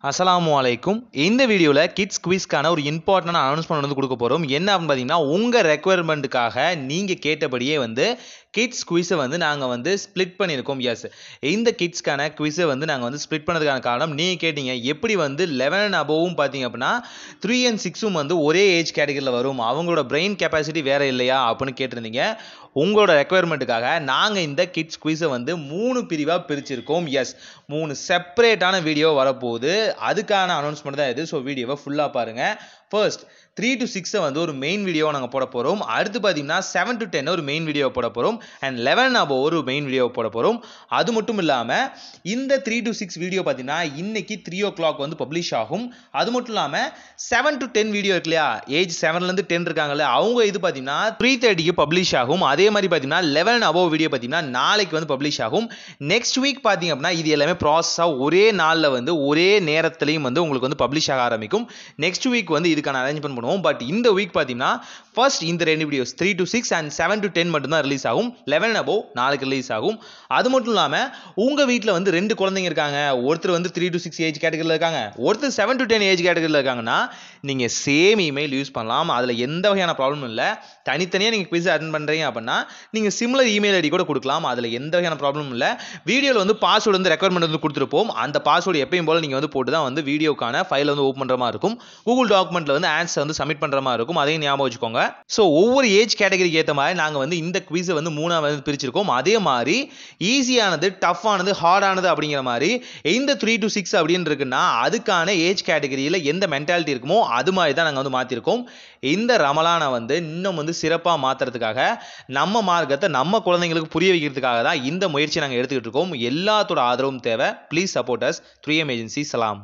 அஸ்ஸலாமு அலைக்கும். இந்த வீடியோவில் கிட்ஸ் குவிஸ்க்கான ஒரு இம்பார்ட்டன்டான அனௌன்ஸ்மெண்ட் வந்து கொடுக்க போகிறோம். என்ன அப்படின்னு பார்த்தீங்கன்னா, உங்கள் ரெக்குவயர்மெண்ட்டுக்காக நீங்கள் கேட்டபடியே வந்து கிட்ஸ் குவிஸை வந்து நாங்கள் வந்து ஸ்ப்ளிட் பண்ணியிருக்கோம். எஸ், இந்த கிட்ஸ்க்கான குவிஸை வந்து நாங்கள் வந்து ஸ்ப்ளிட் பண்ணதுக்கான காரணம் நீங்கள் கேட்டீங்க, எப்படி வந்து 11 அண்ட் அபோவும் பார்த்தீங்க அப்படின்னா 3 and 6 வந்து ஒரே ஏஜ் கேட்டகரியில் வரும், அவங்களோட பிரெயின் கெப்பாசிட்டி வேறு இல்லையா அப்படின்னு கேட்டிருந்தீங்க. உங்களோட ரெக்குவயர்மெண்ட்டுக்காக நாங்கள் இந்த கிட்ஸ் குவிஸை வந்து 3 பிரிவாக பிரிச்சிருக்கோம். எஸ், 3 செப்பரேட்டான வீடியோ வரப்போகுது. அதுக்கான அனௌன்ஸ்மெண்ட் தான் இது. ஸோ வீடியோவை ஃபுல்லாக பாருங்கள். ஃபர்ஸ்ட் 3 to 6 வந்து ஒரு மெயின் வீடியோவை நாங்கள் போட போகிறோம். அடுத்து பார்த்தீங்கன்னா 7 to 10 ஒரு மெயின் வீடியோவை போட போகிறோம். அண்ட் 11 above ஒரு மெயின் வீடியோவை போட போகிறோம். அது மட்டும் இல்லாமல் இந்த 3 to 6 வீடியோ பார்த்தீங்கன்னா இன்னைக்கு 3 o'clock வந்து பப்ளிஷ் ஆகும். அது மட்டும் இல்லாமல் 7 to 10 வீடியோ இருக்கு இல்லையா, ஏஜ் 7லேருந்து 10 இருக்காங்கல்ல, அவங்க இது பார்த்தீங்கன்னா 3:30க்கு பப்ளிஷ் ஆகும். அதே மாதிரி பார்த்தீங்கன்னா 11 above வீடியோ பார்த்தீங்கன்னா நாளைக்கு வந்து பப்ளிஷ் ஆகும். நெக்ஸ்ட் வீக் பார்த்தீங்க அப்படின்னா இது எல்லாமே ப்ராசஸாக ஒரே நாளில் வந்து ஒரே நேரத்துலையும் வந்து உங்களுக்கு வந்து பப்ளிஷ் ஆக ஆரம்பிக்கும். நெக்ஸ்ட் வீக் வந்து இதுக்கான அரேஞ்ச்மெண்ட் பண்ணுவோம். பட் இந்த வீக் பார்த்தீங்கன்னா ஃபர்ஸ்ட் இந்த 2 வீடியோஸ் 3 to 6 அண்ட் 7 to 10 மட்டும்தான் ரிலீஸ் ஆகும். 11 above நாளைக்கு ரிலீஸ் ஆகும். அது மட்டும் இல்லாமல் உங்கள் வீட்டில் வந்து 2 குழந்தைங்க இருக்காங்க, ஒருத்தர் வந்து 3 to 6 ஏஜ் கேட்டகரியில் இருக்காங்க, ஒருத்தர் 7 to 10 ஏஜ் கேட்டகரியில் இருக்காங்கன்னா நீங்கள் சேம் இமெயில் யூஸ் பண்ணலாம். அதில் எந்த வகையான ப்ராப்ளமும் இல்லை. தனித்தனியாக நீங்கள் குவிஸ் அட்டெண்ட் பண்ணுறீங்க அப்படின்னா நீங்கள் சிமிலர் இமெயில் ஐடி கூட கொடுக்கலாம். அதில் எந்த வகையான ப்ராப்ளமும் இல்லை. வீடியோவில் வந்து பாஸ்வேர்டு வந்து ரெக்குவயர்மெண்ட் வந்து கொடுத்துருப்போம். அந்த பாஸ்வேர்டு எப்பயும் போல் நீங்கள் வந்து போட்டு தான் வந்து வீடியோக்கான ஃபைலை வந்து ஓப்பன் பண்ணுற மாதிரி இருக்கும். கூகுள் டாக்குமெண்ட்டில் வந்து ஆன்சர் வந்து சப்மிட் பண்ணுற மாதிரி இருக்கும். அதையும் ஞாபகம் வச்சுக்கோங்க. ஸோ ஒவ்வொரு ஏஜ் கேட்டகரிக்கு ஏற்ற மாதிரி நாங்கள் வந்து இந்த குவிஸை வந்து 3ஆக வந்து பிரிச்சிருக்கோம். அதே மாதிரி ஈஸியானது, டஃப்பானது, ஹார்டானது அப்படிங்கிற மாதிரி இந்த 3 to 6 அப்படின்னு இருக்குன்னா அதுக்கான ஏஜ் கேட்டகரியில் எந்த மென்டாலிட்டி இருக்குமோ அது மாதிரி தான் நாங்கள் வந்து மாற்றிருக்கோம். இந்த ரமலானை வந்து இன்னும் வந்து சிறப்பாக மாற்றுறதுக்காக, நம்ம மார்க்கத்தை நம்ம குழந்தைங்களுக்கு புரிய வைக்கிறதுக்காக தான் இந்த முயற்சியை நாங்கள் எடுத்துக்கிட்டு இருக்கோம். எல்லாத்தோட ஆதரவும் தேவை. Please support us. 3M agency. சலாம்.